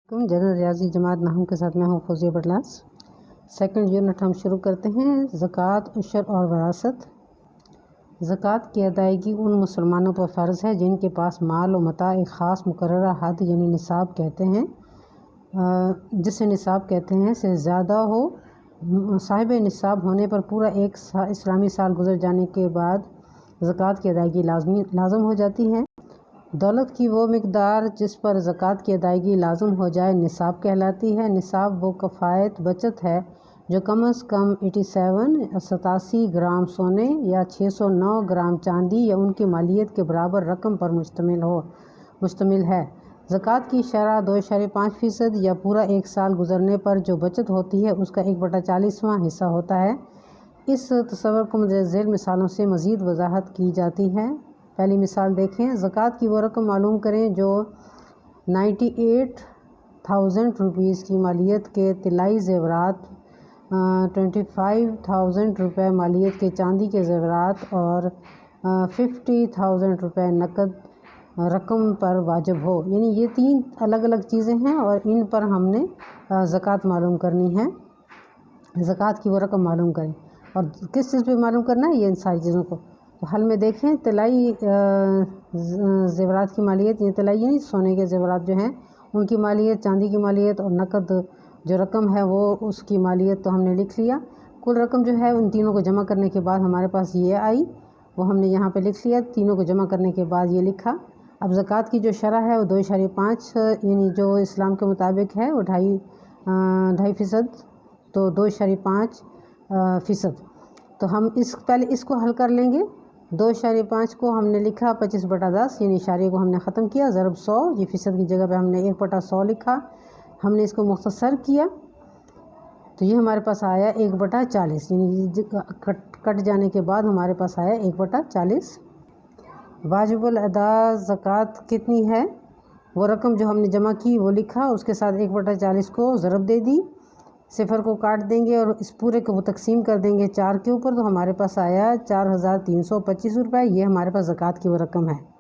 General रियाजी जमात नाहम के साथ मैं हूँ फौजिया बटलास। सेकंड यूनिट हम शुरू करते हैं। ज़कात, उशर और वरासत। ज़कात की अदायगी उन मुसलमानों पर फ़र्ज़ है जिनके पास माल व मता एक ख़ास मुकर्ररा हद यानी निसाब कहते हैं, जिसे निसाब कहते हैं से ज़्यादा हो। साहिब निसाब होने पर पूरा एक इस्लामी साल गुजर जाने के बाद ज़कात की अदायगी लाज़म हो जाती है। दौलत की वो मिक़दार जिस पर ज़कात की अदायगी लाज़म हो जाए निसाब कहलाती है। निसाब वो कफ़ायत बचत है जो कम अज़ कम 87 ग्राम सोने या 609 ग्राम चांदी या उनकी मालियत के बराबर रकम पर मुश्तमिल है। ज़कात की शरह 2.5% या पूरा एक साल गुजरने पर जो बचत होती है उसका 1/40वां हिस्सा होता है। इस तस्वर को मुज़ेल मिसालों से मज़ीद वजाहत की जाती है। पहली मिसाल देखें। ज़कात की वो रकम मालूम करें जो 98,000 रुपीज़ की मालियत के तिलाई ज़ेवरात, 25,000 रुपये मालियत के चांदी के ज़ेवरात और 50,000 रुपये नकद रकम पर वाजिब हो। यानी ये 3 अलग अलग चीज़ें हैं और इन पर हमने ज़कात मालूम करनी है। ज़कात की वो रकम मालूम करें और किस चीज़ पे मालूम करना है, ये इन सारी चीज़ों को। तो हल में देखें, तिलाई ज़ेवरात की मालियत, ये तिलाई यानी सोने के ज़ेवरात जो हैं उनकी मालियत, चांदी की मालियत और नकद जो रकम है वो उसकी मालियत तो हमने लिख लिया। कुल रकम जो है उन तीनों को जमा करने के बाद हमारे पास ये आई, वो हमने यहाँ पे लिख लिया। तीनों को जमा करने के बाद ये लिखा। अब ज़कात की जो शरह है वो 2.5 यानी जो इस्लाम के मुताबिक है वो 2.5%, तो 2.5%। तो हम पहले इसको हल कर लेंगे। 2.5 को हमने लिखा 25/10 यानी इशारे को हमने ख़त्म किया, ज़रब 100, ये फ़ीसद की जगह पे हमने 1/100 लिखा। हमने इसको मुख्तसर किया तो ये हमारे पास आया 1/40 यानी कट जाने के बाद हमारे पास आया 1/40। वाजिबुल अदा ज़कात कितनी है, वो रकम जो हमने जमा की वो लिखा, उसके साथ 1/40 को ज़रब दे दी, सिफर को काट देंगे और इस पूरे को तकसीम कर देंगे 4 के ऊपर, तो हमारे पास आया 4,325 रुपये। ये हमारे पास ज़कात की वो रकम है।